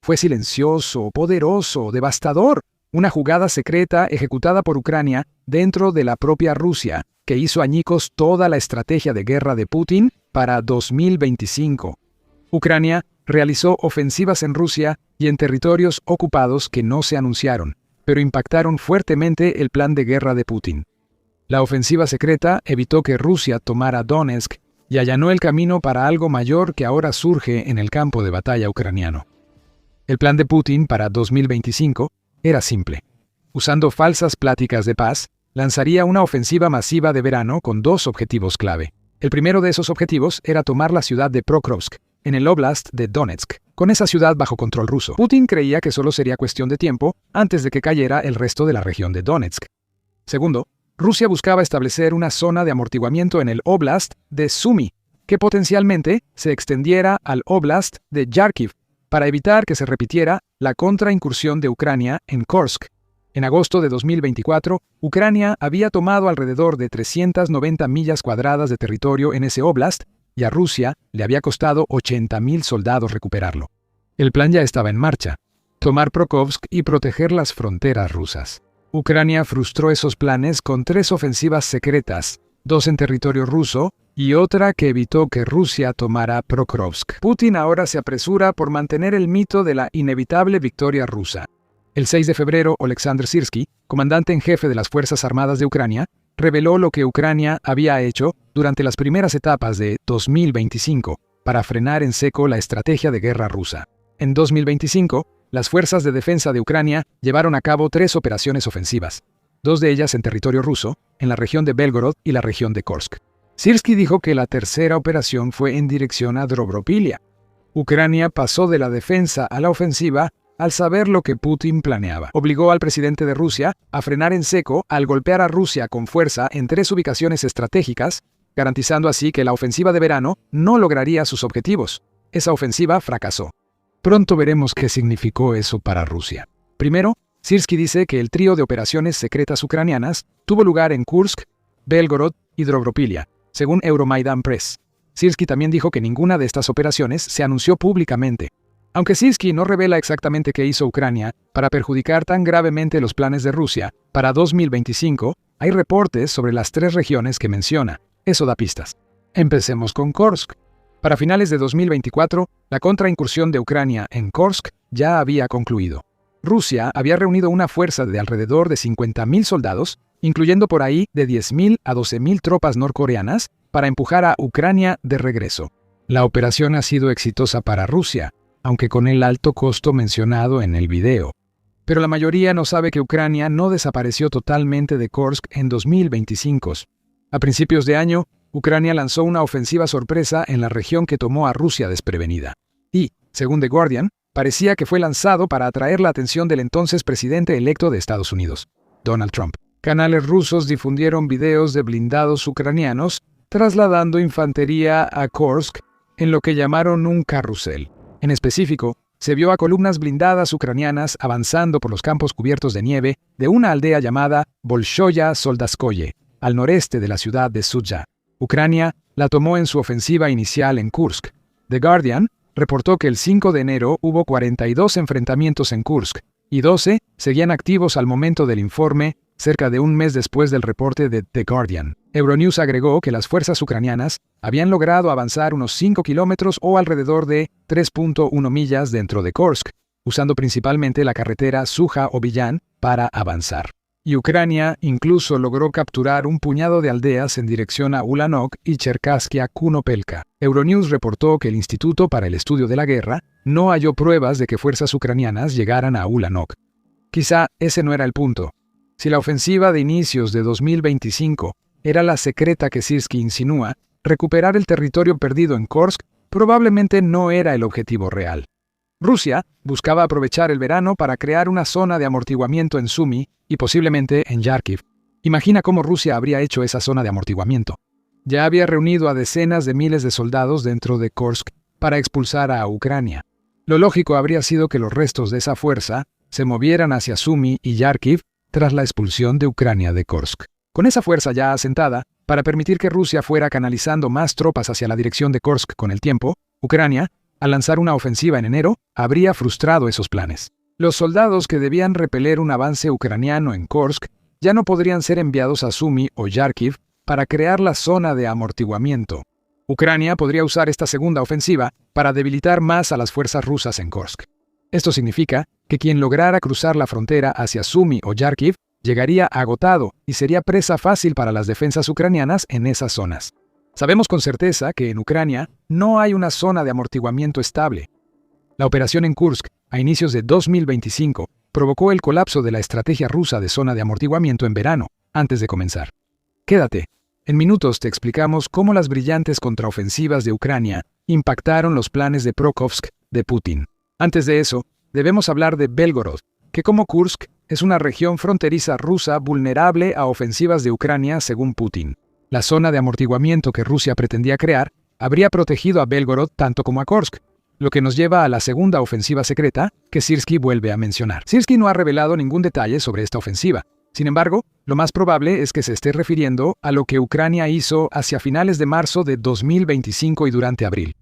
Fue silencioso, poderoso, devastador. Una jugada secreta ejecutada por Ucrania dentro de la propia Rusia, que hizo añicos toda la estrategia de guerra de Putin para 2025. Ucrania realizó ofensivas en Rusia y en territorios ocupados que no se anunciaron, pero impactaron fuertemente el plan de guerra de Putin. La ofensiva secreta evitó que Rusia tomara Donetsk y allanó el camino para algo mayor que ahora surge en el campo de batalla ucraniano. El plan de Putin para 2025 era simple. Usando falsas pláticas de paz, lanzaría una ofensiva masiva de verano con dos objetivos clave. El primero de esos objetivos era tomar la ciudad de Pokrovsk, en el Oblast de Donetsk, con esa ciudad bajo control ruso. Putin creía que solo sería cuestión de tiempo antes de que cayera el resto de la región de Donetsk. Segundo, Rusia buscaba establecer una zona de amortiguamiento en el Oblast de Sumy, que potencialmente se extendiera al Oblast de Kharkiv, para evitar que se repitiera la contraincursión de Ucrania en Kursk. En agosto de 2024, Ucrania había tomado alrededor de 390 millas cuadradas de territorio en ese Oblast, y a Rusia le había costado 80.000 soldados recuperarlo. El plan ya estaba en marcha: tomar Pokrovsk y proteger las fronteras rusas. Ucrania frustró esos planes con 3 ofensivas secretas, 2 en territorio ruso y otra que evitó que Rusia tomara Pokrovsk. Putin ahora se apresura por mantener el mito de la inevitable victoria rusa. El 6 de febrero, Oleksandr Syrskyi, comandante en jefe de las Fuerzas Armadas de Ucrania, reveló lo que Ucrania había hecho durante las primeras etapas de 2025 para frenar en seco la estrategia de guerra rusa. En 2025, las fuerzas de defensa de Ucrania llevaron a cabo 3 operaciones ofensivas, 2 de ellas en territorio ruso, en la región de Belgorod y la región de Kursk. Syrskyi dijo que la tercera operación fue en dirección a Dobropilia. Ucrania pasó de la defensa a la ofensiva al saber lo que Putin planeaba. Obligó al presidente de Rusia a frenar en seco al golpear a Rusia con fuerza en 3 ubicaciones estratégicas, garantizando así que la ofensiva de verano no lograría sus objetivos. Esa ofensiva fracasó. Pronto veremos qué significó eso para Rusia. Primero, Syrskyi dice que el trío de operaciones secretas ucranianas tuvo lugar en Kursk, Belgorod y Dobropilia, según Euromaidan Press. Syrskyi también dijo que ninguna de estas operaciones se anunció públicamente. Aunque Syrskyi no revela exactamente qué hizo Ucrania para perjudicar tan gravemente los planes de Rusia, para 2025 hay reportes sobre las 3 regiones que menciona. Eso da pistas. Empecemos con Kursk. Para finales de 2024, la contraincursión de Ucrania en Kursk ya había concluido. Rusia había reunido una fuerza de alrededor de 50.000 soldados, incluyendo por ahí de 10.000 a 12.000 tropas norcoreanas, para empujar a Ucrania de regreso. La operación ha sido exitosa para Rusia, aunque con el alto costo mencionado en el video. Pero la mayoría no sabe que Ucrania no desapareció totalmente de Kursk en 2025. A principios de año, Ucrania lanzó una ofensiva sorpresa en la región que tomó a Rusia desprevenida. Y, según The Guardian, parecía que fue lanzado para atraer la atención del entonces presidente electo de Estados Unidos, Donald Trump. Canales rusos difundieron videos de blindados ucranianos trasladando infantería a Kursk en lo que llamaron un carrusel. En específico, se vio a columnas blindadas ucranianas avanzando por los campos cubiertos de nieve de una aldea llamada Bolshoya Soldatskoye, al noreste de la ciudad de Sudzha. Ucrania la tomó en su ofensiva inicial en Kursk. The Guardian reportó que el 5 de enero hubo 42 enfrentamientos en Kursk, y 12 seguían activos al momento del informe, cerca de un mes después del reporte de The Guardian. Euronews agregó que las fuerzas ucranianas habían logrado avanzar unos 5 kilómetros o alrededor de 3.1 millas dentro de Kursk, usando principalmente la carretera Suja-Obillan para avanzar. Y Ucrania incluso logró capturar un puñado de aldeas en dirección a Ulanok y Cherkaskia-Kunopelka. Euronews reportó que el Instituto para el Estudio de la Guerra no halló pruebas de que fuerzas ucranianas llegaran a Ulanok. Quizá ese no era el punto. Si la ofensiva de inicios de 2025 era la secreta que Syrskyi insinúa, recuperar el territorio perdido en Kursk probablemente no era el objetivo real. Rusia buscaba aprovechar el verano para crear una zona de amortiguamiento en Sumy y posiblemente en Kharkiv. Imagina cómo Rusia habría hecho esa zona de amortiguamiento. Ya había reunido a decenas de miles de soldados dentro de Kursk para expulsar a Ucrania. Lo lógico habría sido que los restos de esa fuerza se movieran hacia Sumy y Kharkiv tras la expulsión de Ucrania de Kursk. Con esa fuerza ya asentada, para permitir que Rusia fuera canalizando más tropas hacia la dirección de Kursk con el tiempo, Ucrania Al lanzar una ofensiva en enero, habría frustrado esos planes. Los soldados que debían repeler un avance ucraniano en Kursk ya no podrían ser enviados a Sumy o Yarkiv para crear la zona de amortiguamiento. Ucrania podría usar esta segunda ofensiva para debilitar más a las fuerzas rusas en Kursk. Esto significa que quien lograra cruzar la frontera hacia Sumy o Yarkiv llegaría agotado y sería presa fácil para las defensas ucranianas en esas zonas. Sabemos con certeza que en Ucrania no hay una zona de amortiguamiento estable. La operación en Kursk, a inicios de 2025, provocó el colapso de la estrategia rusa de zona de amortiguamiento en verano, antes de comenzar. Quédate. En minutos te explicamos cómo las brillantes contraofensivas de Ucrania impactaron los planes de Prokhovsk de Putin. Antes de eso, debemos hablar de Belgorod, que como Kursk es una región fronteriza rusa vulnerable a ofensivas de Ucrania según Putin. La zona de amortiguamiento que Rusia pretendía crear habría protegido a Belgorod tanto como a Kursk, lo que nos lleva a la segunda ofensiva secreta que Syrskyi vuelve a mencionar. Syrskyi no ha revelado ningún detalle sobre esta ofensiva. Sin embargo, lo más probable es que se esté refiriendo a lo que Ucrania hizo hacia finales de marzo de 2025 y durante abril.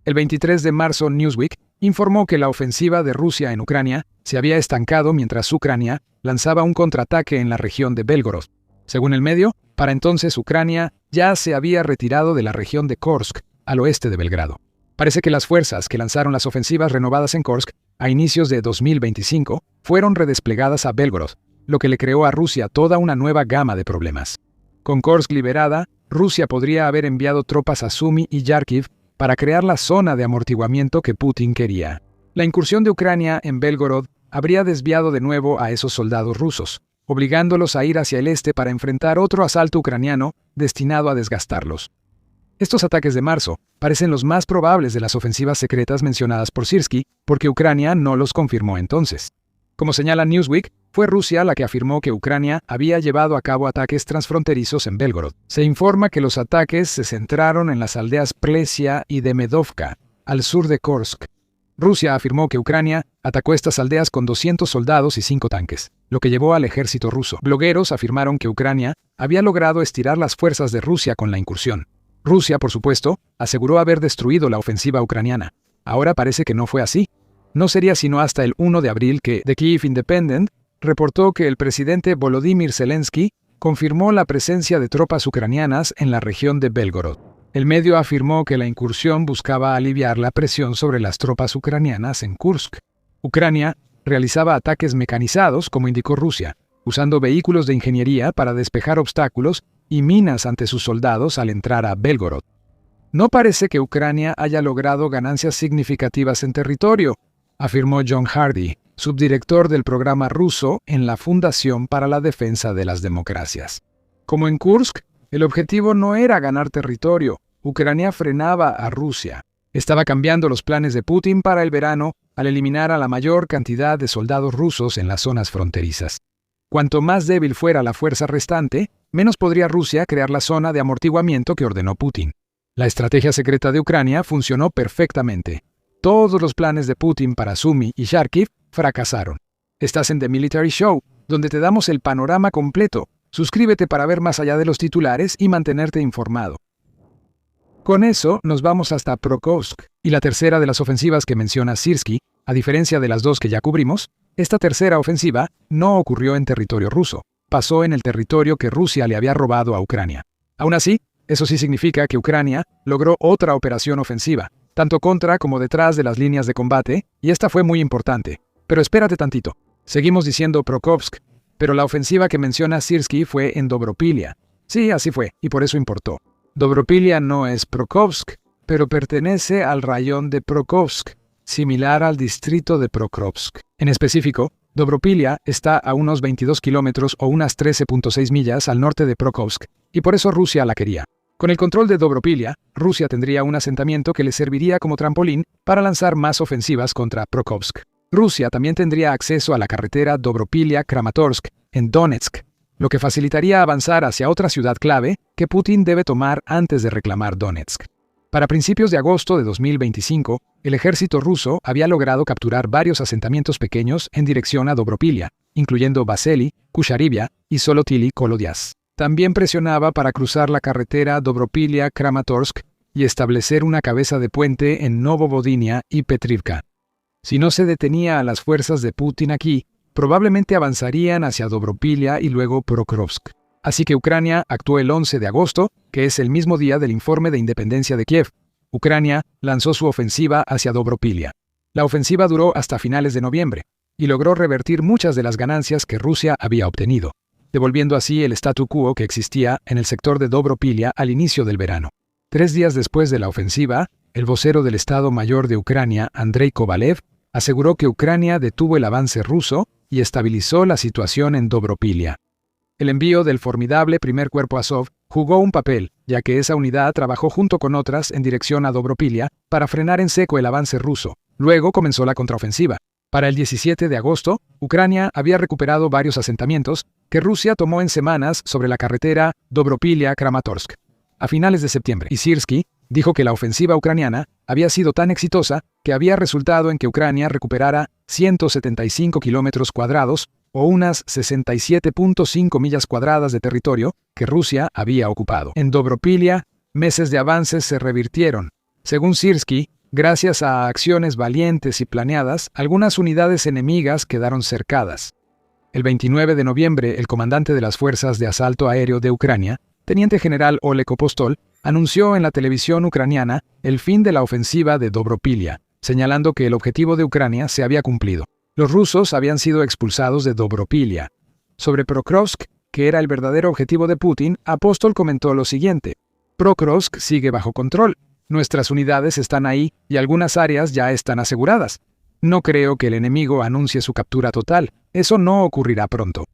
El 23 de marzo, Newsweek informó que la ofensiva de Rusia en Ucrania se había estancado mientras Ucrania lanzaba un contraataque en la región de Belgorod. Según el medio, para entonces Ucrania ya se había retirado de la región de Kursk, al oeste de Belgrado. Parece que las fuerzas que lanzaron las ofensivas renovadas en Kursk a inicios de 2025 fueron redesplegadas a Belgorod, lo que le creó a Rusia toda una nueva gama de problemas. Con Kursk liberada, Rusia podría haber enviado tropas a Sumy y Yarkiv para crear la zona de amortiguamiento que Putin quería. La incursión de Ucrania en Belgorod habría desviado de nuevo a esos soldados rusos, obligándolos a ir hacia el este para enfrentar otro asalto ucraniano destinado a desgastarlos. Estos ataques de marzo parecen los más probables de las ofensivas secretas mencionadas por Syrskyi, porque Ucrania no los confirmó entonces. Como señala Newsweek, fue Rusia la que afirmó que Ucrania había llevado a cabo ataques transfronterizos en Belgorod. Se informa que los ataques se centraron en las aldeas Plesia y Demedovka, al sur de Kursk. Rusia afirmó que Ucrania atacó estas aldeas con 200 soldados y 5 tanques, lo que llevó al ejército ruso. Blogueros afirmaron que Ucrania había logrado estirar las fuerzas de Rusia con la incursión. Rusia, por supuesto, aseguró haber destruido la ofensiva ucraniana. Ahora parece que no fue así. No sería sino hasta el 1 de abril que The Kyiv Independent reportó que el presidente Volodymyr Zelensky confirmó la presencia de tropas ucranianas en la región de Belgorod. El medio afirmó que la incursión buscaba aliviar la presión sobre las tropas ucranianas en Kursk. Ucrania realizaba ataques mecanizados, como indicó Rusia, usando vehículos de ingeniería para despejar obstáculos y minas ante sus soldados al entrar a Belgorod. No parece que Ucrania haya logrado ganancias significativas en territorio, afirmó John Hardy, subdirector del programa ruso en la Fundación para la Defensa de las Democracias. Como en Kursk, el objetivo no era ganar territorio. Ucrania frenaba a Rusia. Estaba cambiando los planes de Putin para el verano al eliminar a la mayor cantidad de soldados rusos en las zonas fronterizas. Cuanto más débil fuera la fuerza restante, menos podría Rusia crear la zona de amortiguamiento que ordenó Putin. La estrategia secreta de Ucrania funcionó perfectamente. Todos los planes de Putin para Sumy y Yarkiv fracasaron. Estás en The Military Show, donde te damos el panorama completo. Suscríbete para ver más allá de los titulares y mantenerte informado. Con eso, nos vamos hasta Prokhovsk, y la tercera de las ofensivas que menciona Syrskyi, a diferencia de las dos que ya cubrimos, esta tercera ofensiva no ocurrió en territorio ruso, pasó en el territorio que Rusia le había robado a Ucrania. Aún así, eso sí significa que Ucrania logró otra operación ofensiva, tanto contra como detrás de las líneas de combate, y esta fue muy importante. Pero espérate tantito. Seguimos diciendo Prokhovsk, pero la ofensiva que menciona Syrskyi fue en Dobropilia. Sí, así fue, y por eso importó. Dobropilia no es Prokhovsk, pero pertenece al rayón de Prokhovsk, similar al distrito de Pokrovsk. En específico, Dobropilia está a unos 22 kilómetros o unas 13.6 millas al norte de Prokhovsk, y por eso Rusia la quería. Con el control de Dobropilia, Rusia tendría un asentamiento que le serviría como trampolín para lanzar más ofensivas contra Prokhovsk. Rusia también tendría acceso a la carretera Dobropilia-Kramatorsk en Donetsk, lo que facilitaría avanzar hacia otra ciudad clave que Putin debe tomar antes de reclamar Donetsk. Para principios de agosto de 2025, el ejército ruso había logrado capturar varios asentamientos pequeños en dirección a Dobropilia, incluyendo Vasily, Kusharivia y Solotili Kolodias. También presionaba para cruzar la carretera Dobropilia-Kramatorsk y establecer una cabeza de puente en Novovodinia y Petrivka. Si no se detenía a las fuerzas de Putin aquí, probablemente avanzarían hacia Dobropilia y luego Prokrovsk. Así que Ucrania actuó el 11 de agosto, que es el mismo día del informe de independencia de Kiev. Ucrania lanzó su ofensiva hacia Dobropilia. La ofensiva duró hasta finales de noviembre y logró revertir muchas de las ganancias que Rusia había obtenido, devolviendo así el statu quo que existía en el sector de Dobropilia al inicio del verano. 3 días después de la ofensiva, el vocero del Estado Mayor de Ucrania, Andrei Kovalev, aseguró que Ucrania detuvo el avance ruso y estabilizó la situación en Dobropilia. El envío del formidable primer cuerpo Azov jugó un papel, ya que esa unidad trabajó junto con otras en dirección a Dobropilia para frenar en seco el avance ruso. Luego comenzó la contraofensiva. Para el 17 de agosto, Ucrania había recuperado varios asentamientos que Rusia tomó en semanas sobre la carretera Dobropilia-Kramatorsk. A finales de septiembre, Sirsky dijo que la ofensiva ucraniana había sido tan exitosa que había resultado en que Ucrania recuperara 175 kilómetros cuadrados o unas 67.5 millas cuadradas de territorio que Rusia había ocupado. En Dobropilia, meses de avances se revirtieron. Según Sirsky, gracias a acciones valientes y planeadas, algunas unidades enemigas quedaron cercadas. El 29 de noviembre, el comandante de las Fuerzas de Asalto Aéreo de Ucrania, teniente general Oleg Apostol, anunció en la televisión ucraniana el fin de la ofensiva de Dobropilia, señalando que el objetivo de Ucrania se había cumplido. Los rusos habían sido expulsados de Dobropilia. Sobre Prokrovsk, que era el verdadero objetivo de Putin, Apostol comentó lo siguiente: Prokrovsk sigue bajo control. Nuestras unidades están ahí y algunas áreas ya están aseguradas. No creo que el enemigo anuncie su captura total. Eso no ocurrirá pronto.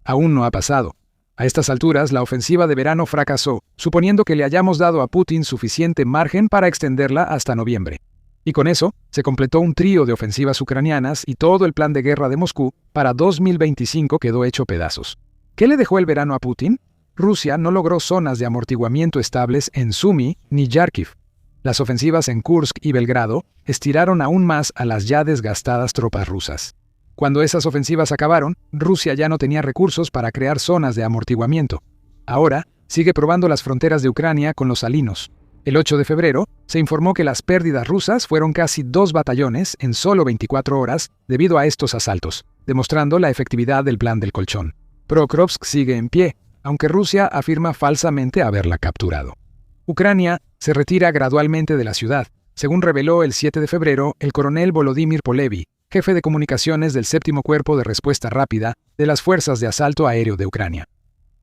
Aún no ha pasado. A estas alturas, la ofensiva de verano fracasó, suponiendo que le hayamos dado a Putin suficiente margen para extenderla hasta noviembre. Y con eso, se completó un trío de ofensivas ucranianas y todo el plan de guerra de Moscú para 2025 quedó hecho pedazos. ¿Qué le dejó el verano a Putin? Rusia no logró zonas de amortiguamiento estables en Sumy ni Yarkiv. Las ofensivas en Kursk y Belgrado estiraron aún más a las ya desgastadas tropas rusas. Cuando esas ofensivas acabaron, Rusia ya no tenía recursos para crear zonas de amortiguamiento. Ahora, sigue probando las fronteras de Ucrania con los salinos. El 8 de febrero, se informó que las pérdidas rusas fueron casi 2 batallones en solo 24 horas debido a estos asaltos, demostrando la efectividad del plan del colchón. Prokrovsk sigue en pie, aunque Rusia afirma falsamente haberla capturado. Ucrania se retira gradualmente de la ciudad, según reveló el 7 de febrero el coronel Volodymyr Polevi, jefe de comunicaciones del 7º Cuerpo de Respuesta Rápida de las Fuerzas de Asalto Aéreo de Ucrania.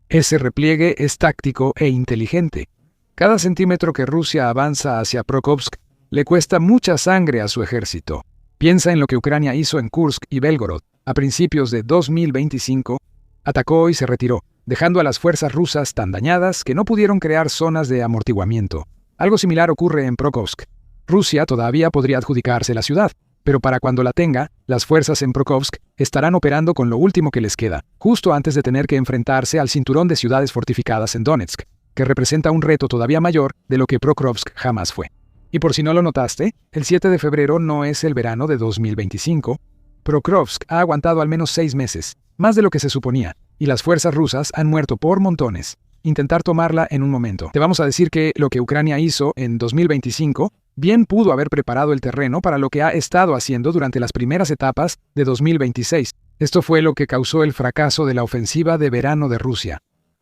Ese repliegue es táctico e inteligente. Cada centímetro que Rusia avanza hacia Prokrovsk le cuesta mucha sangre a su ejército. Piensa en lo que Ucrania hizo en Kursk y Belgorod a principios de 2025. Atacó y se retiró, dejando a las fuerzas rusas tan dañadas que no pudieron crear zonas de amortiguamiento. Algo similar ocurre en Prokrovsk. Rusia todavía podría adjudicarse la ciudad, pero para cuando la tenga, las fuerzas en Prokrovsk estarán operando con lo último que les queda, justo antes de tener que enfrentarse al cinturón de ciudades fortificadas en Donetsk, que representa un reto todavía mayor de lo que Prokrovsk jamás fue. Y por si no lo notaste, el 7 de febrero no es el verano de 2025. Prokrovsk ha aguantado al menos 6 meses, más de lo que se suponía, y las fuerzas rusas han muerto por montones. Intentar tomarla en un momento. Te vamos a decir que lo que Ucrania hizo en 2025 bien pudo haber preparado el terreno para lo que ha estado haciendo durante las primeras etapas de 2026. Esto fue lo que causó el fracaso de la ofensiva de verano de Rusia.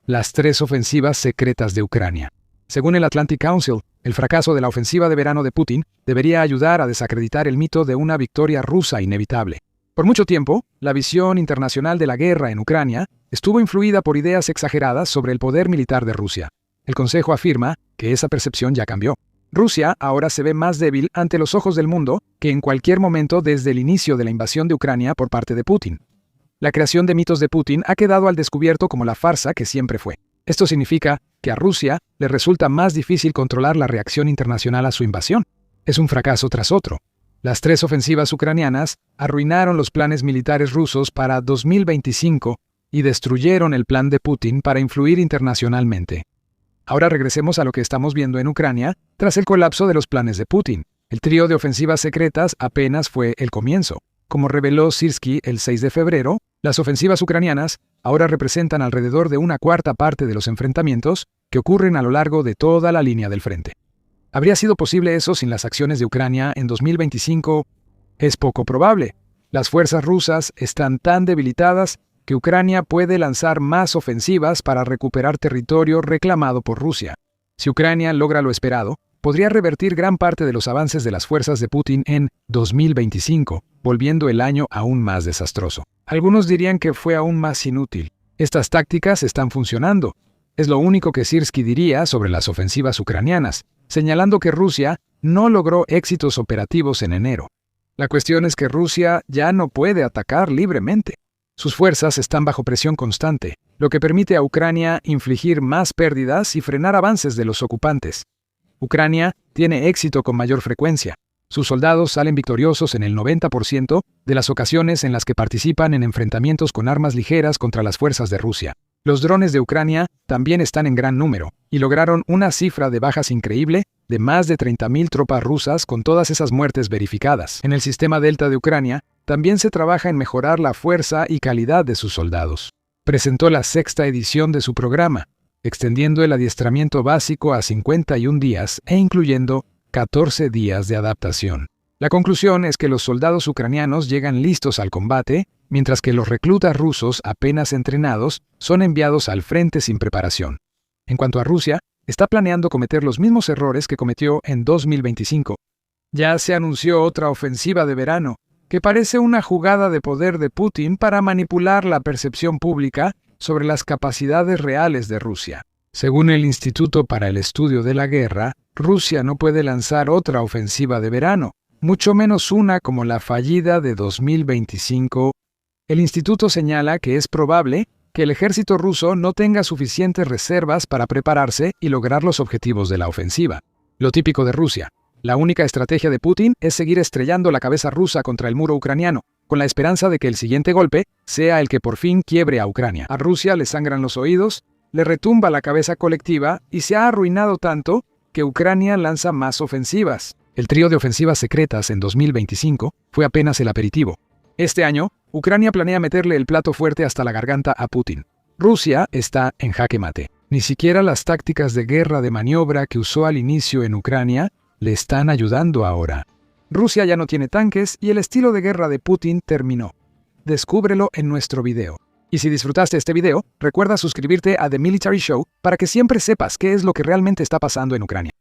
Las 3 ofensivas secretas de Ucrania. Según el Atlantic Council, el fracaso de la ofensiva de verano de Putin debería ayudar a desacreditar el mito de una victoria rusa inevitable. Por mucho tiempo, la visión internacional de la guerra en Ucrania estuvo influida por ideas exageradas sobre el poder militar de Rusia. El Consejo afirma que esa percepción ya cambió. Rusia ahora se ve más débil ante los ojos del mundo que en cualquier momento desde el inicio de la invasión de Ucrania por parte de Putin. La creación de mitos de Putin ha quedado al descubierto como la farsa que siempre fue. Esto significa que a Rusia le resulta más difícil controlar la reacción internacional a su invasión. Es un fracaso tras otro. Las 3 ofensivas ucranianas arruinaron los planes militares rusos para 2025 y destruyeron el plan de Putin para influir internacionalmente. Ahora regresemos a lo que estamos viendo en Ucrania tras el colapso de los planes de Putin. El trío de ofensivas secretas apenas fue el comienzo. Como reveló Sirsky el 6 de febrero, las ofensivas ucranianas ahora representan alrededor de 1/4 parte de los enfrentamientos que ocurren a lo largo de toda la línea del frente. ¿Habría sido posible eso sin las acciones de Ucrania en 2025? Es poco probable. Las fuerzas rusas están tan debilitadas que Ucrania puede lanzar más ofensivas para recuperar territorio reclamado por Rusia. Si Ucrania logra lo esperado, podría revertir gran parte de los avances de las fuerzas de Putin en 2025, volviendo el año aún más desastroso. Algunos dirían que fue aún más inútil. Estas tácticas están funcionando. Es lo único que Sirski diría sobre las ofensivas ucranianas, señalando que Rusia no logró éxitos operativos en enero. La cuestión es que Rusia ya no puede atacar libremente. Sus fuerzas están bajo presión constante, lo que permite a Ucrania infligir más pérdidas y frenar avances de los ocupantes. Ucrania tiene éxito con mayor frecuencia. Sus soldados salen victoriosos en el 90% de las ocasiones en las que participan en enfrentamientos con armas ligeras contra las fuerzas de Rusia. Los drones de Ucrania también están en gran número, y lograron una cifra de bajas increíble de más de 30.000 tropas rusas con todas esas muertes verificadas. En el sistema Delta de Ucrania, también se trabaja en mejorar la fuerza y calidad de sus soldados. Presentó la 6ª edición de su programa, extendiendo el adiestramiento básico a 51 días e incluyendo 14 días de adaptación. La conclusión es que los soldados ucranianos llegan listos al combate, mientras que los reclutas rusos apenas entrenados son enviados al frente sin preparación. En cuanto a Rusia, está planeando cometer los mismos errores que cometió en 2025. Ya se anunció otra ofensiva de verano, que parece una jugada de poder de Putin para manipular la percepción pública sobre las capacidades reales de Rusia. Según el Instituto para el Estudio de la Guerra, Rusia no puede lanzar otra ofensiva de verano, mucho menos una como la fallida de 2025. El instituto señala que es probable que el ejército ruso no tenga suficientes reservas para prepararse y lograr los objetivos de la ofensiva. Lo típico de Rusia. La única estrategia de Putin es seguir estrellando la cabeza rusa contra el muro ucraniano, con la esperanza de que el siguiente golpe sea el que por fin quiebre a Ucrania. A Rusia le sangran los oídos, le retumba la cabeza colectiva y se ha arruinado tanto que Ucrania lanza más ofensivas. El trío de ofensivas secretas en 2025 fue apenas el aperitivo. Este año, Ucrania planea meterle el plato fuerte hasta la garganta a Putin. Rusia está en jaque mate. Ni siquiera las tácticas de guerra de maniobra que usó al inicio en Ucrania le están ayudando ahora. Rusia ya no tiene tanques y el estilo de guerra de Putin terminó. Descúbrelo en nuestro video. Y si disfrutaste este video, recuerda suscribirte a The Military Show para que siempre sepas qué es lo que realmente está pasando en Ucrania.